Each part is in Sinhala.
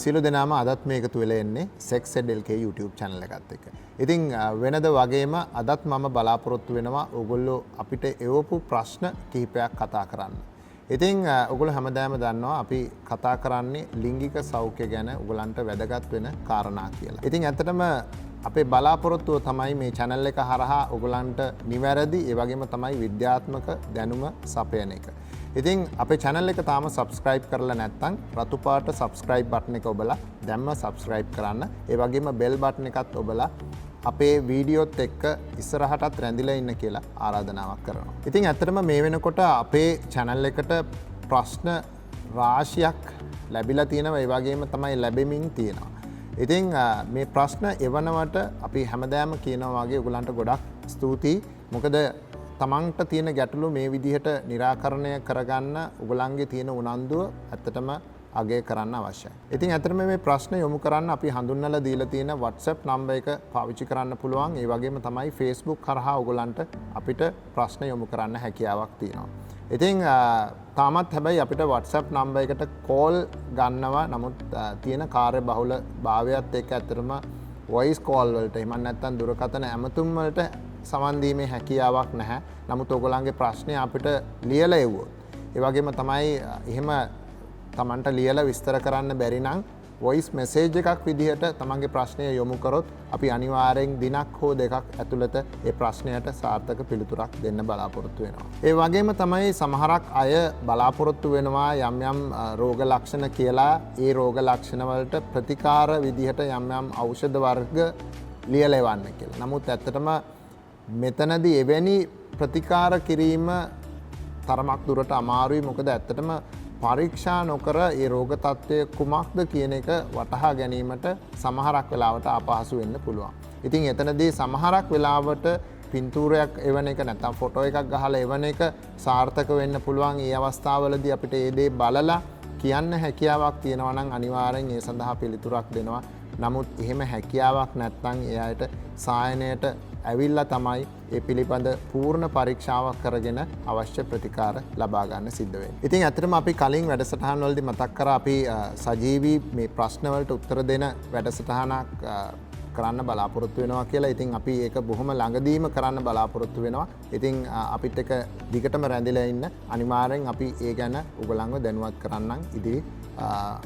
සියලු දෙනාම අදත් මේ එකතු වෙලා ඉන්නේ sexedlk YouTube channel එකත් එක්ක. ඉතින් වෙනද වගේම අදත් මම බලාපොරොත්තු වෙනවා ඔයගොල්ලෝ අපිට එවපු ප්‍රශ්න කිහිපයක් කතා කරන්න. ඉතින් ඔයගොල්ලෝ හැමදාම දන්නවා අපි කතා කරන්නේ ලිංගික සෞඛ්‍ය ගැන ඔයගලන්ට වැදගත් වෙන කාරණා කියලා. ඉතින් ඇත්තටම අපේ බලාපොරොත්තුව තමයි මේ channel එක හරහා ඔයගලන්ට නිවැරදි ඒ වගේම තමයි විද්‍යාත්මක දැනුම සපයන එක. ඉතින් අපේ channel එක තාම subscribe කරලා නැත්නම් රතු පාට subscribe button එක ඔබලා දැම්ම subscribe කරන්න. ඒ වගේම bell button එකත් ඔබලා අපේ වීඩියෝත් එක්ක ඉස්සරහටත් රැඳිලා ඉන්න කියලා ආරාධනාවක් කරනවා. ඉතින් ඇත්තටම මේ වෙනකොට අපේ channel එකට ප්‍රශ්න රාශියක් ලැබිලා තියෙනවා. ඒ වගේම තමයි ලැබෙමින් තියෙනවා. ඉතින් මේ ප්‍රශ්න එවනවට අපි හැමදාම කියනවා වගේ ඔයගලන්ට ගොඩක් ස්තුතියි. මොකද තමන්ට තියෙන ගැටලු මේ විදිහට निराකරණය කරගන්න ඔයගලන්ගේ තියෙන උනන්දුව ඇත්තටම අගය කරන්න අවශ්‍යයි. ඉතින් ඇත්තටම මේ ප්‍රශ්න යොමු කරන්න අපි හඳුන්වලා දීලා තියෙන WhatsApp නම්බර් එක පාවිච්චි කරන්න පුළුවන්. ඒ වගේම තමයි Facebook කරහා ඔයගලන්ට අපිට ප්‍රශ්න යොමු කරන්න හැකියාවක් තියෙනවා. ඉතින් තාමත් හැබැයි අපිට WhatsApp නම්බර් එකට කෝල් ගන්නවා. නමුත් තියෙන කාර්ය බහුල භාවයත් එක්ක ඇත්තටම voice call වලට එහෙම නැත්නම් දුරකථන ඇමතුම් වලට සමන් දීමේ හැකියාවක් නැහැ. නමුත් ඔයගොල්ලන්ගේ ප්‍රශ්නේ අපිට ලියලා එවුවොත් ඒ වගේම තමයි එහෙම Tamanට ලියලා විස්තර කරන්න බැරි නම් voice message එකක් විදිහට තමන්ගේ ප්‍රශ්නය යොමු කරොත් අපි අනිවාර්යෙන් දිනක් හෝ දෙකක් ඇතුළත ඒ ප්‍රශ්නයට සාර්ථක පිළිතුරක් දෙන්න බලාපොරොත්තු වෙනවා. ඒ වගේම තමයි සමහරක් අය බලාපොරොත්තු වෙනවා යම් යම් රෝග ලක්ෂණ කියලා ඒ රෝග ලක්ෂණ වලට ප්‍රතිකාර විදිහට යම් යම් ඖෂධ වර්ග ලියලා එවන්න කියලා. නමුත් ඇත්තටම මෙතනදී එවැනි ප්‍රතිකාර කිරීම තරමක් දුරට අමාරුයි. මොකද ඇත්තටම පරීක්ෂා නොකර ඒ රෝග තත්ත්වය කුමක්ද කියන එක වටහා ගැනීමට සමහරක් වෙලාවට අපහසු වෙන්න පුළුවන්. ඉතින් එතනදී සමහරක් වෙලාවට පින්තූරයක් එවන එක නැත්නම් ෆොටෝ එකක් ගහලා එවන එක සාර්ථක වෙන්න පුළුවන්. ඒ අවස්ථාවවලදී අපිට ඒ දේ බලලා කියන්න හැකියාවක් තියෙනවා නම් අනිවාර්යෙන් ඒ සඳහා පිළිතුරක් දෙනවා. නමුත් එහෙම හැකියාවක් නැත්නම් ඒ අයට සායනයට ඇවිල්ලා තමයි ඒ පිළිබඳ පූර්ණ පරීක්ෂාවක් කරගෙන අවශ්‍ය ප්‍රතිකාර ලබා ගන්න සිද්ධ වෙන්නේ. ඉතින් ඇත්තටම අපි කලින් වැඩසටහන් වලදී මතක් කරා අපි සජීවී මේ ප්‍රශ්න වලට උත්තර දෙන වැඩසටහනක් කරන්න බලාපොරොත්තු වෙනවා කියලා. ඉතින් අපි ඒක බොහොම ළඟදීම කරන්න බලාපොරොත්තු වෙනවා. ඉතින් අපිත් එක දිගටම රැඳිලා ඉන්න අනිවාර්යෙන් අපි ඒ ගැන ඔයගලන්ව දැනුවත් කරන්නම් ඉදිරි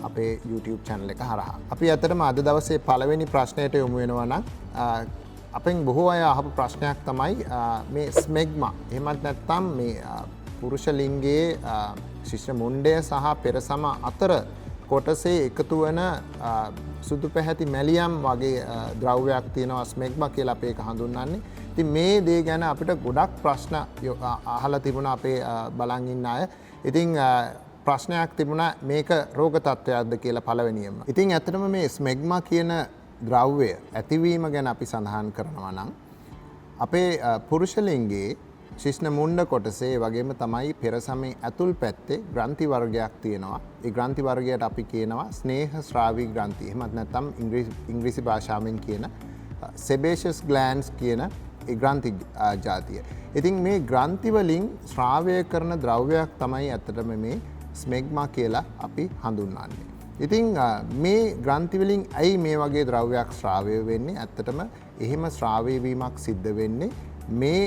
අපේ YouTube channel එක හරහා. අපි ඇත්තටම අද දවසේ පළවෙනි ප්‍රශ්නයට යොමු වෙනවා නම් අපෙන් බොහෝ අය අහපු ප්‍රශ්නයක් තමයි මේ ස්මෙග්මා. එහෙමත් නැත්නම් මේ පුරුෂ ලිංගයේ ශිෂ්‍ය මුණ්ඩය සහ පෙරසම අතර කොටසේ එකතු වෙන සුදු පැහැති මැලියම් වගේ ද්‍රව්‍යයක් තියෙනවා ස්මෙග්මා කියලා අපි ඒක හඳුන්වන්නේ. ඉතින් මේ දේ ගැන අපිට ගොඩක් ප්‍රශ්න අහලා තිබුණා අපේ බලන් ඉන්න අය. ඉතින් ප්‍රශ්නයක් තිබුණා මේක රෝග තත්ත්වයක්ද කියලා පළවෙනියෙන්ම. ඉතින් ඇත්තටම මේ ස්මෙග්මා කියන ද්‍රව්‍ය ඇතිවීම ගැන අපි සඳහන් කරනවා නම් අපේ පුරුෂ ලිංගයේ ශිෂ්ණ මුණ්ඩ කොටසේ වගේම තමයි පෙරසමේ ඇතුල් පැත්තේ ග්‍රන්ථි වර්ගයක් තියෙනවා. ඒ ග්‍රන්ථි වර්ගයට අපි කියනවා ස්නේහ ශ්‍රාවී ග්‍රන්ථි. එහෙමත් නැත්නම් ඉංග්‍රීසි භාෂාවෙන් කියන sebaceous glands කියන ඒ ග්‍රන්ථි ජාතිය. ඉතින් මේ ග්‍රන්ථි වලින් ශ්‍රාවය කරන ද්‍රව්‍යයක් තමයි ඇත්තටම මේ ස්මෙග්මා කියලා අපි හඳුන්වන්නේ. ඉතින් මේ ග්‍රන්ථි වලින් ඇයි මේ වගේ ද්‍රව්‍යයක් ශ්‍රාවය වෙන්නේ? ඇත්තටම එහෙම ශ්‍රාවය වීමක් සිද්ධ වෙන්නේ මේ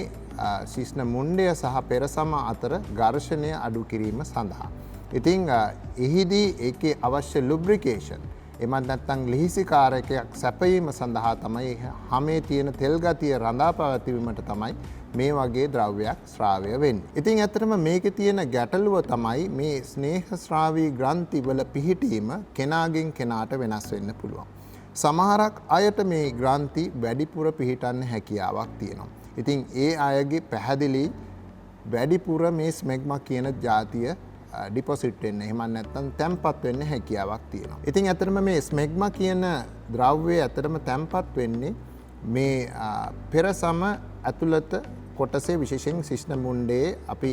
ශිෂ්ණ මුණ්ඩය සහ පෙරසම අතර ඝර්ෂණය අඩු කිරීම සඳහා. ඉතින් එහිදී ඒකේ අවශ්‍ය ලුබ්‍රිකේෂන් එමත් නැත්නම් ලිහිසිකාරකයක් සැපයීම සඳහා තමයි හැමේ තියෙන තෙල් ගතිය රඳා පැවතීමට තමයි මේ වගේ ද්‍රව්‍යයක් ශ්‍රාවය වෙන්නේ. ඉතින් ඇත්තටම මේකේ තියෙන ගැටලුව තමයි මේ ස්නේහ ශ්‍රාවී ග්‍රන්ථි වල පිහිටීම කෙනාගෙන් කෙනාට වෙනස් වෙන්න පුළුවන්. සමහරක් අයට මේ ග්‍රන්ථි වැඩිපුර පිහිටන්න හැකියාවක් තියෙනවා. ඉතින් ඒ අයගේ පැහැදිලි වැඩිපුර මේ ස්මෙග්මා කියන ජාතිය ඩිපොසිට් වෙන්න එහෙම නැත්නම් තැම්පත් වෙන්න හැකියාවක් තියෙනවා. ඉතින් ඇත්තටම මේ ස්මෙග්මා කියන ද්‍රව්‍යය ඇත්තටම තැම්පත් වෙන්නේ මේ පෙරසම ඇතුළත කොටසේ විශේෂයෙන් ශිෂ්ණ මුණ්ඩේ අපි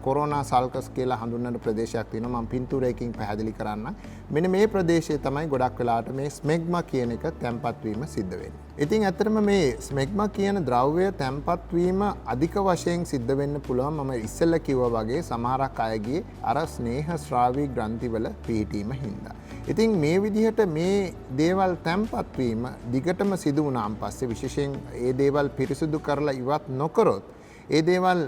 කොරෝනා සල්කස් කියලා හඳුන්වන ප්‍රදේශයක් තියෙනවා. මම පින්තූරයකින් පැහැදිලි කරන්නම්. මෙන්න මේ ප්‍රදේශයේ තමයි ගොඩක් වෙලාවට මේ ස්මෙග්මා කියන එක තැම්පත් වීම සිද්ධ වෙන්නේ. ඉතින් ඇත්තටම මේ ස්මෙග්මා කියන ද්‍රව්‍ය තැම්පත් වීම අධික වශයෙන් සිද්ධ වෙන්න පුළුවන්. මම ඉස්සෙල්ලා කිව්වා වගේ සමහරක් අයගේ අර ස්නේහ ශ්‍රාවී ග්‍රන්ථිවල පිහිටීම හින්දා. ඉතින් මේ විදිහට මේ දේවල් තැම්පත් වීම දිගටම සිදු වුණාන් පස්සේ විශේෂයෙන් ඒ දේවල් පිරිසිදු කරලා ඉවත් නොකරොත් ඒ දේවල්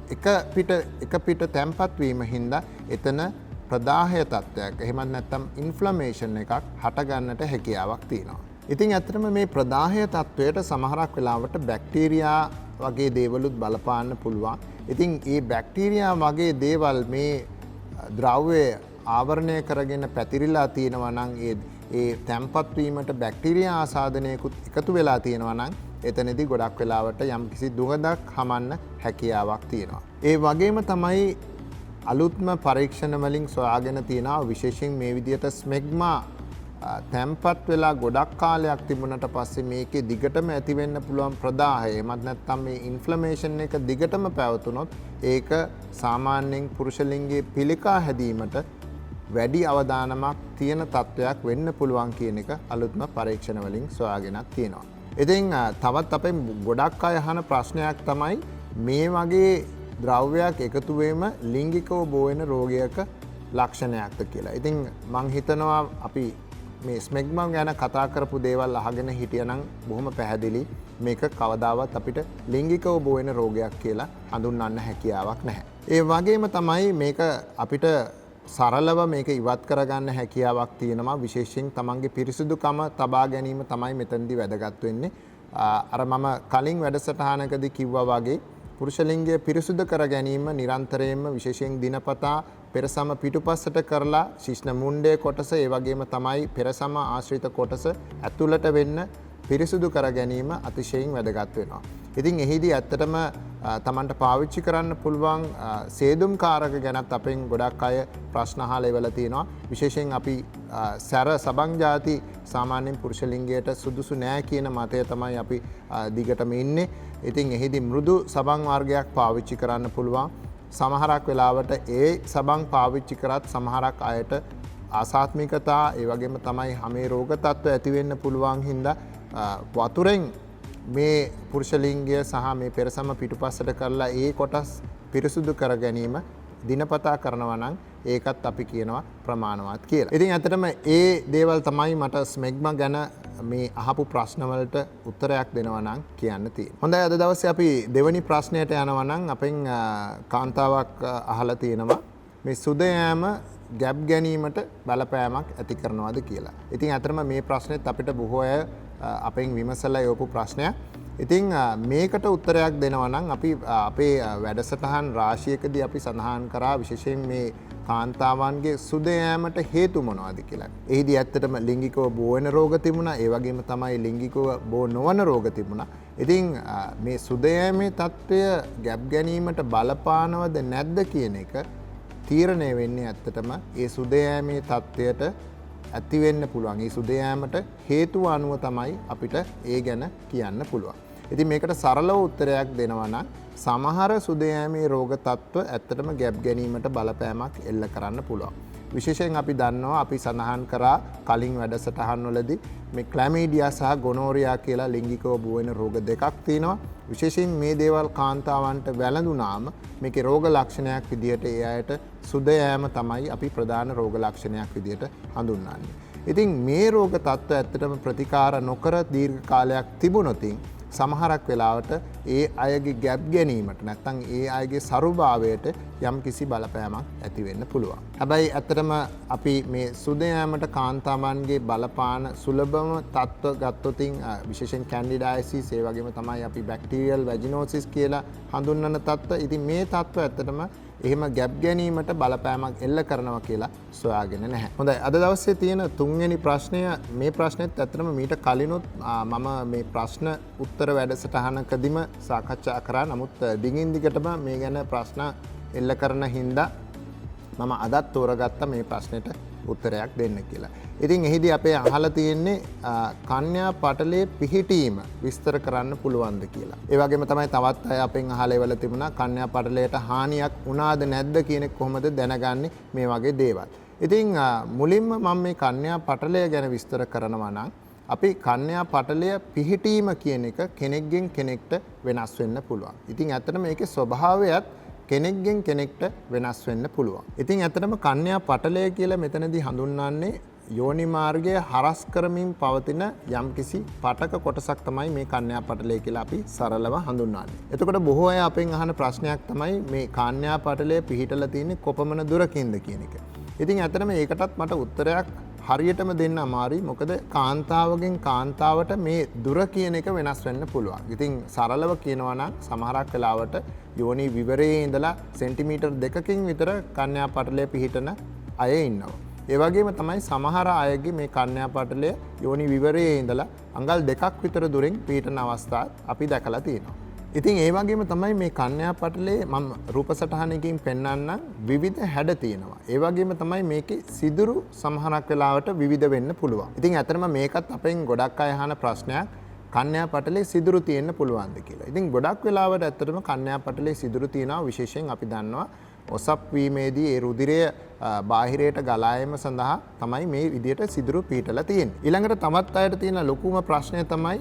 එක පිට තැම්පත් වීම හින්දා එතන ප්‍රදාහය තත්ත්වයක් එහෙමත් නැත්නම් ඉන්ෆ්ලමේෂන් එකක් හට ගන්නට හැකියාවක් තියෙනවා. ඉතින් ඇත්තටම මේ ප්‍රදාහය තත්ත්වයට සමහරක් වෙලාවට බැක්ටීරියා වගේ දේවලුත් බලපාන්න පුළුවන්. ඉතින් මේ බැක්ටීරියා වගේ දේවල් මේ ද්‍රව්‍ය ආවරණය කරගෙන පැතිරිලා තියෙනවා නම් ඒ තැම්පත් වීමට බැක්ටීරියා ආසාදනයකුත් එකතු වෙලා තියෙනවා නම් එතනදී ගොඩක් වෙලාවට යම්කිසි දුගඳක් හමන්න හැකියාවක් තියෙනවා. ඒ වගේම තමයි අලුත්ම පරීක්ෂණ වලින් සොයාගෙන තියෙනවා විශේෂයෙන් මේ විදිහට ස්මෙග්මා තැම්පත් වෙලා ගොඩක් කාලයක් තිබුණට පස්සේ මේකේ දිගටම ඇති වෙන්න පුළුවන් ප්‍රදාහය එමත් නැත්නම් මේ ඉන්ෆ්ලමේෂන් එක දිගටම පැවතුනොත් ඒක සාමාන්‍යයෙන් පුරුෂ ලිංගයේ පිළිකා හැදීමට වැඩි අවදානමක් තියෙන තත්වයක් වෙන්න පුළුවන් කියන එක අලුත්ම පරීක්ෂණ වලින් සොයාගෙනත් තියෙනවා. ඉතින් තවත් අපේ ගොඩක් අය අහන ප්‍රශ්නයක් තමයි මේ වගේ ද්‍රව්‍යයක් එකතු වීම ලිංගිකව බෝ වෙන රෝගයක ලක්ෂණයක්ද කියලා. ඉතින් මම හිතනවා අපි මේ ස්මෙග්මා ගැන කතා කරපු දේවල් අහගෙන හිටියනම් බොහොම පැහැදිලි මේක කවදාවත් අපිට ලිංගිකව බෝ වෙන රෝගයක් කියලා හඳුන්වන්න හැකියාවක් නැහැ. ඒ වගේම තමයි මේක අපිට සරලව මේක ඉවත් කරගන්න හැකියාවක් තියෙනවා. විශේෂයෙන් තමන්ගේ පිරිසිදුකම තබා ගැනීම තමයි මෙතනදී වැදගත් වෙන්නේ. අර මම කලින් වැඩසටහනකදී කිව්වා වගේ පුරුෂ ලිංගය පිරිසුදු කර ගැනීම නිරන්තරයෙන්ම විශේෂයෙන් දිනපතා පෙරසම පිටුපස්සට කරලා ශිෂ්ණ මුණ්ඩේ කොටස ඒ වගේම තමයි පෙරසම ආශ්‍රිත කොටස ඇතුළට වෙන්න පිරිසුදු කර ගැනීම අතිශයින් වැදගත් වෙනවා. ඉතින් එහිදී ඇත්තටම තමන්ට පාවිච්චි කරන්න පුළුවන් සේදුම් කාරක ගැනත් අපෙන් ගොඩක් අය ප්‍රශ්න අහලා ඉවලා තියෙනවා. විශේෂයෙන් අපි සැර සබන් ಜಾති සාමාන්‍යයෙන් පුරුෂ ලිංගයට සුදුසු නෑ කියන මතය තමයි අපි දිගටම ඉන්නේ. ඉතින් එහිදී මෘදු සබන් වර්ගයක් පාවිච්චි කරන්න පුළුවන්. සමහරක් වෙලාවට ඒ සබන් පාවිච්චි කරත් සමහරක් අයට ආසාත්මිකතා ඒ වගේම තමයි හැමේ රෝග තත්ත්ව ඇති වෙන්න පුළුවන් හින්දා වතුරෙන් මේ පුරුෂ ලිංගය සහ මේ පෙරසම පිටුපස්සට කරලා ඒ කොටස් පිරිසුදු කර ගැනීම දිනපතා කරනවා නම් ඒකත් අපි කියනවා ප්‍රමාණවත් කියලා. ඉතින් ඇත්තටම ඒ දේවල් තමයි මට ස්මෙග්මා ගැන මේ අහපු ප්‍රශ්න වලට උත්තරයක් දෙනවා නම් කියන්න තියෙන්නේ. හොඳයි අද දවසේ අපි දෙවෙනි ප්‍රශ්නයට යනවා නම් අපෙන් කාන්තාවක් අහලා තියෙනවා මේ සුද යාම ගැප් ගැනීමට බලපෑමක් ඇති කරනවද කියලා. ඉතින් ඇත්තටම මේ ප්‍රශ්නෙත් අපිට බොහෝ අය අපෙන් විමසලා යවපු ප්‍රශ්නයක්. ඉතින් මේකට උත්තරයක් දෙනවා නම් අපි අපේ වැඩසටහන් රාශියකදී අපි සඳහන් කරා විශේෂයෙන් මේ කාන්තාවන්ගේ සුද යාමට හේතු මොනවද කියලා. එහිදී ඇත්තටම ලිංගිකව බෝ වෙන රෝග තිබුණා. ඒ වගේම තමයි ලිංගිකව බෝ නොවන රෝග තිබුණා. ඉතින් මේ සුද යාමේ තත්ත්වය ගැප් ගැනීමට බලපානවද නැද්ද කියන එක තීරණය වෙන්නේ ඇත්තටම ඒ සුද යාමේ තත්ත්වයට ඇති වෙන්න පුළුවන්. ඒ සුද යාමට හේතුව අනුව තමයි අපිට ඒ ගැන කියන්න පුළුවන්. ඉතින් මේකට සරලව උත්තරයක් දෙනවා නම් සමහර සුද යාමේ රෝග තත්ත්ව ඇත්තටම ගැප් ගැනීමට බලපෑමක් එල්ල කරන්න පුළුවන්. විශේෂයෙන් අපි දන්නවා අපි සඳහන් කරා කලින් වැඩසටහන් වලදී මේ ක්ලැමීඩියා සහ ගොනෝරියා කියලා ලිංගිකව බෝ වෙන රෝග දෙකක් තියෙනවා. විශේෂයෙන් මේ දේවල් කාන්තාවන්ට වැළඳුනාම මේකේ රෝග ලක්ෂණයක් විදිහට ඒ අයට සුද යාම තමයි අපි ප්‍රධාන රෝග ලක්ෂණයක් විදිහට හඳුන්වන්නේ. ඉතින් මේ රෝග තත්ත්ව ඇත්තටම ප්‍රතිකාර නොකර දීර්ඝ කාලයක් තිබුණොත් සමහරක් වෙලාවට ඒ අයගේ ගැප් ගැනීමට නැත්නම් ඒ අයගේ සරුභාවයට යම් කිසි බලපෑමක් ඇති වෙන්න පුළුවන්. හැබැයි ඇත්තටම අපි මේ සුද යාමට කාන්තාවන්ගේ බලපාන සුලභම තත්ත්ව ගත්තොත් විශේෂයෙන් කැන්ඩිඩායිසිස් ඒ වගේම තමයි අපි බැක්ටීරියල් වැජිනෝසිස් කියලා හඳුන්වන තත්ත්ව. ඉතින් මේ තත්ත්ව ඇත්තටම එහෙම ගැප් ගැනීමට බලපෑමක් එල්ල කරනවා කියලා සොයාගෙන නැහැ. හොඳයි අද දවසේ තියෙන තුන්වෙනි ප්‍රශ්නය මේ ප්‍රශ්නෙත් ඇත්තටම මීට කලිනුත් මම මේ ප්‍රශ්න උත්තර වැඩසටහනකදීම සාකච්ඡා කරා. නමුත් දිගින් දිගටම මේ ගැන ප්‍රශ්න එල්ල කරන හින්දා මම අදත් තෝරගත්ත මේ ප්‍රශ්නෙට උත්තරයක් දෙන්න කියලා. ඉතින් එහිදී අපේ අහලා තියෙන්නේ කන්‍යා පටලයේ පිහිටීම විස්තර කරන්න පුළුවන්ද කියලා. ඒ වගේම තමයි තවත් අය අපෙන් අහලා ඉවල තිබුණා කන්‍යා පටලයට හානියක් වුණාද නැද්ද කියන එක කොහොමද දැනගන්නේ මේ වගේ දේවල්. ඉතින් මුලින්ම මම මේ කන්‍යා පටලය ගැන විස්තර කරනවා නම් අපි කන්‍යා පටලය පිහිටීම කියන එක කෙනෙක්ගෙන් කෙනෙක්ට වෙනස් වෙන්න පුළුවන්. ඉතින් ඇත්තටම මේකේ ස්වභාවයත් කෙනෙක්ගෙන් කෙනෙක්ට වෙනස් වෙන්න පුළුවන්. ඉතින් ඇත්තටම කන්‍යා පටලය කියලා මෙතනදී හඳුන්වන්නේ යෝනි මාර්ගය හරස් කරමින් පවතින යම්කිසි පටක කොටසක් තමයි මේ කන්‍යා පටලය කියලා අපි සරලව හඳුන්වන්නේ. එතකොට බොහෝ අය අපෙන් අහන ප්‍රශ්නයක් තමයි මේ කන්‍යා පටලය පිහිටලා තියෙන්නේ කොපමණ දුරකින්ද කියන එක. ඉතින් ඇත්තටම ඒකටත් මට උත්තරයක් හරියටම දෙන්න අමාරුයි. මොකද කාන්තාවගෙන් කාන්තාවට මේ දුර කියන එක වෙනස් වෙන්න පුළුවන්. ඉතින් සරලව කියනවා නම් සමහරක් වෙලාවට යෝනි විවරයේ ඉඳලා සෙන්ටිමීටර් 2කින් විතර කන්‍යා පටලය පිහිටන අය ඉන්නවා. ඒ වගේම තමයි සමහර අයගේ මේ කන්‍යා පටලය යෝනි විවරයේ ඉඳලා අඟල් 2ක් විතර දුරින් පිහිටන අවස්ථා අපි දැකලා තියෙනවා. ඉතින් ඒ වගේම තමයි මේ කන්‍යා පටලයේ මම රූප සටහනකින් පෙන්වන්නම් විවිධ හැඩ තියෙනවා. ඒ වගේම තමයි මේකේ සිදුරු සමහරක් වෙලාවට විවිධ වෙන්න පුළුවන්. ඉතින් ඇත්තටම මේකත් අපෙන් ගොඩක් අය අහන ප්‍රශ්නයක් කන්‍යා පටලයේ සිදුරු තියෙන්න පුළුවන්ද කියලා. ඉතින් ගොඩක් වෙලාවට ඇත්තටම කන්‍යා පටලයේ සිදුරු තියෙනවා. විශේෂයෙන් අපි දන්නවා ඔසප් වීමේදී ඒ රුධිරය බාහිරයට ගලා යාම සඳහා තමයි මේ විදියට සිදුරු පිහිටලා තියෙන්නේ. ඊළඟට තවත් අයට තියෙන ලොකුම ප්‍රශ්නය තමයි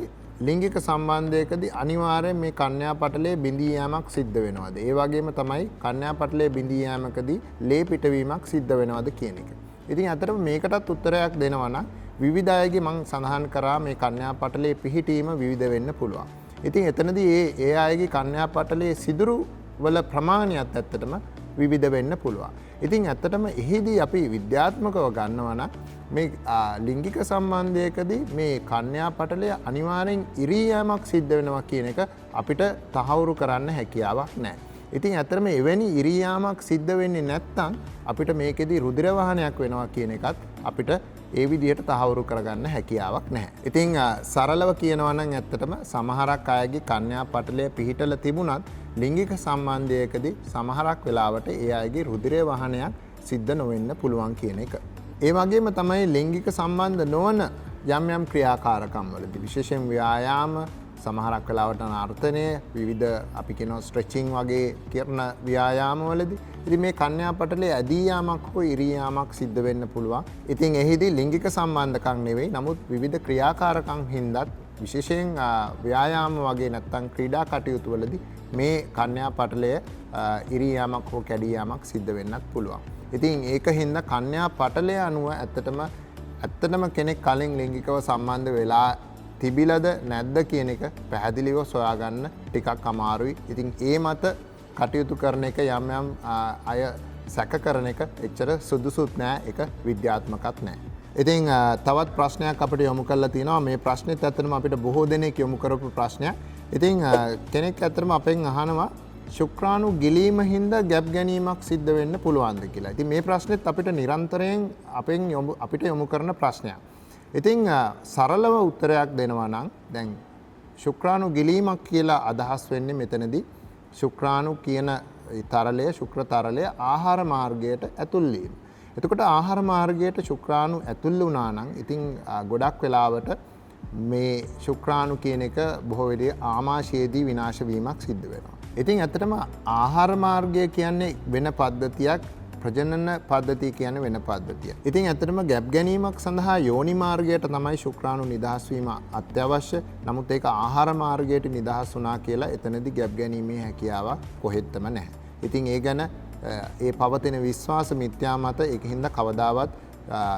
ලිංගික සම්බන්ධයකදී අනිවාර්යෙන් මේ කන්‍යා පටලයේ බිඳී යාමක් සිද්ධ වෙනවද? ඒ වගේම තමයි කන්‍යා පටලයේ බිඳී යාමකදී ලේ පිටවීමක් සිද්ධ වෙනවද කියන එක. ඉතින් අතරම මේකටත් උත්තරයක් දෙනවා නම් විවිධ අයගේ මම සඳහන් කරා මේ කන්‍යා පටලයේ පිහිටීම විවිධ වෙන්න පුළුවන්. ඉතින් එතනදී ඒ අයගේ කන්‍යා පටලයේ සිදුරු වල ප්‍රමාණයත් ඇත්තටම විවිධ වෙන්න පුළුවන්. ඉතින් ඇත්තටම එහිදී අපි විද්‍යාත්මකව ගන්නවා නම් මේ ලිංගික සම්බන්ධයකදී මේ කන්‍යා පටලය අනිවාර්යෙන් ඉරී යාමක් සිද්ධ වෙනවා කියන එක අපිට තහවුරු කරන්න හැකියාවක් නැහැ. ඉතින් ඇත්තටම එවැනි ඉරී යාමක් සිද්ධ වෙන්නේ නැත්නම් අපිට මේකෙදී රුධිර වහනයක් වෙනවා කියන එකත් අපිට ඒ විදිහට තහවුරු කරගන්න හැකියාවක් නැහැ. ඉතින් සරලව කියනවා නම් ඇත්තටම සමහරක් අයගේ කන්‍යා පටලය පිහිටලා තිබුණත් ලිංගික සම්බන්ධයකදී සමහරක් වෙලාවට ඒ අයගේ රුධිර වහනයක් සිද්ධ නොවෙන්න පුළුවන් කියන එක. ඒ වගේම තමයි ලිංගික සම්බන්ධ නොවන යම් යම් ක්‍රියාකාරකම් වලදී විශේෂයෙන් ව්‍යායාම සමහරක් වෙලාවට නර්තනය විවිධ අපි කියනවා ස්ට්‍රෙචින් වගේ කරන ව්‍යායාම වලදී ඉතින් මේ කන්‍යා පටලයේ ඇදී යාමක් හෝ ඉරී යාමක් සිද්ධ වෙන්න පුළුවන්. ඉතින් එහිදී ලිංගික සම්බන්ධකම් නෙවෙයි නමුත් විවිධ ක්‍රියාකාරකම් හින්දාත් විශේෂයෙන් ව්‍යායාම වගේ නැත්නම් ක්‍රීඩා කටයුතු වලදී මේ කන්‍යා පටලය ඉරී යාමක් හෝ කැඩී යාමක් සිද්ධ වෙන්නත් පුළුවන්. ඉතින් ඒක හින්දා කන්‍යා පටලය අනුව ඇත්තටම කෙනෙක් කලින් ලිංගිකව සම්බන්ධ වෙලා තිබිලද නැද්ද කියන එක පැහැදිලිව සොයාගන්න ටිකක් අමාරුයි. ඉතින් ඒ මත කටයුතු කරන එක යම් යම් අය සැක කරන එක එච්චර සුදුසුත් නෑ. ඒක විද්‍යාත්මකත් නෑ. ඉතින් තවත් ප්‍රශ්නයක් අපිට යොමු කරලා තියෙනවා. මේ ප්‍රශ්නෙත් ඇත්තටම අපිට බොහෝ දෙනෙක් යොමු කරපු ප්‍රශ්නයක්. ඉතින් කෙනෙක් ඇත්තටම අපෙන් අහනවා ශුක්‍රාණු ගිලීම හින්දා ගැප් ගැනීමක් සිද්ධ වෙන්න පුළුවන්ද කියලා. ඉතින් මේ ප්‍රශ්නෙත් අපිට නිරන්තරයෙන් අපිට යොමු කරන ප්‍රශ්නයක්. ඉතින් සරලව උත්තරයක් දෙනවා නම් දැන් ශුක්‍රාණු ගිලීමක් කියලා අදහස් වෙන්නේ මෙතනදී ශුක්‍රාණු කියන තරලය ශුක්‍ර තරලය ආහාර මාර්ගයට ඇතුල් වීම. එතකොට ආහාර මාර්ගයට ශුක්‍රාණු ඇතුල් වුණා නම් ඉතින් ගොඩක් වෙලාවට මේ ශුක්‍රාණු කියන එක බොහෝ වෙලේ ආමාශයේදී විනාශ වීමක් සිද්ධ වෙනවා. ඉතින් ඇත්තටම ආහාර මාර්ගය කියන්නේ වෙන පද්ධතියක් ප්‍රජනන පද්ධතිය කියන්නේ වෙන පද්ධතියක්. ඉතින් ඇත්තටම ගැප් ගැනීමක් සඳහා යෝනි මාර්ගයට තමයි ශුක්‍රාණු නිදහස් වීම අත්‍යවශ්‍ය. නමුත් ඒක ආහාර මාර්ගයට නිදහස් වුණා කියලා එතනදී ගැප් ගැනීමේ හැකියාවක් කොහෙත්ම නැහැ. ඉතින් ඒ ගැන ඒ පවතින විශ්වාස මිත්‍යා මත ඒකින්ද කවදාවත්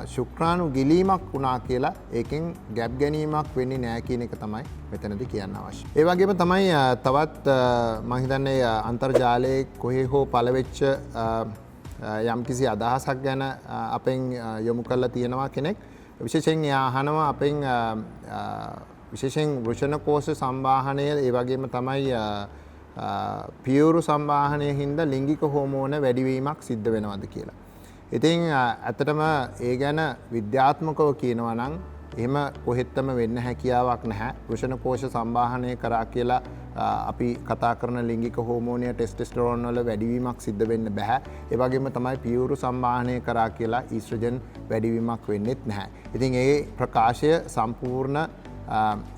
ශුක්‍රාණු ගිලීමක් වුණා කියලා ඒකෙන් ගැප් ගැනීමක් වෙන්නේ නැහැ කියන එක තමයි මෙතනදී කියන්න අවශ්‍ය. ඒ වගේම තමයි තවත් මම හිතන්නේ අන්තර්ජාලයේ කොහේ හෝ පළවෙච්ච යම්කිසි අදහසක් ගැන අපෙන් යොමු කරලා තියෙනවා කෙනෙක්. විශේෂයෙන් අහනවා අපෙන් විශේෂයෙන් වෘෂණ කෝෂ සම්බාහනය ඒ වගේම තමයි පියවරු සම්බාහනය හින්දා ලිංගික හෝමෝන වැඩිවීමක් සිද්ධ වෙනවද කියලා. ඉතින් ඇත්තටම ඒ ගැන විද්‍යාත්මකව කියනවා නම් එහෙම කොහෙත්තම වෙන්න හැකියාවක් නැහැ. වෘෂණ කෝෂ සම්බාහනය කරා කියලා අපි කතා කරන ලිංගික හෝමෝනිය ටෙස්ටෙස්ටරෝන් වල වැඩිවීමක් සිද්ධ වෙන්න බෑ. ඒ වගේම තමයි පියවරු සම්බාහනය කරා කියලා ඊස්ට්‍රජන් වැඩිවීමක් වෙන්නෙත් නැහැ. ඉතින් ඒ ප්‍රකාශය සම්පූර්ණ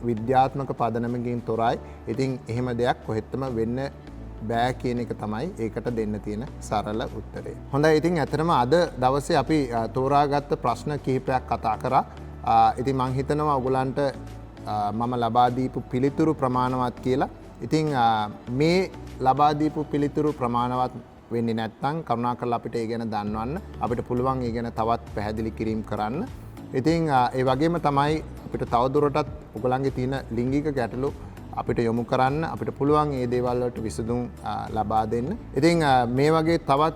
විද්‍යාත්මක පදනමකින් තොරයි. ඉතින් එහෙම දෙයක් කොහෙත්තම වෙන්න බෑ කියන එක තමයි ඒකට දෙන්න තියෙන සරල උත්තරේ. හොඳයි, ඉතින් ඇත්තටම අද දවසේ අපි තෝරාගත්ත ප්‍රශ්න කිහිපයක් කතා කරා. ඉතින් මං හිතනවා ඔයගලන්ට මම ලබා දීපු පිළිතුරු ප්‍රමාණවත් කියලා. ඉතින් මේ ලබා දීපු පිළිතුරු ප්‍රමාණවත් වෙන්නේ නැත්නම් කරුණාකරලා අපිට ඒ ගැන දන්වන්න. අපිට පුළුවන් ඒ ගැන තවත් පැහැදිලි කිරීම කරන්න. ඉතින් ඒ වගේම තමයි අපිට තවදුරටත් ඔයගලන්ගේ තියෙන ලිංගික ගැටලු අපිට යොමු කරන්න. අපිට පුළුවන් මේ දේවල් වලට විසඳුම් ලබා දෙන්න. ඉතින් මේ වගේ තවත්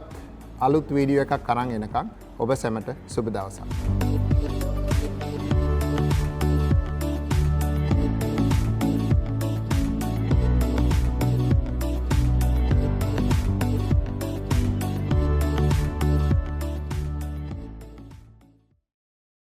අලුත් වීඩියෝ එකක් අරන් එනකම් ඔබ සැමට සුබ දවසක්.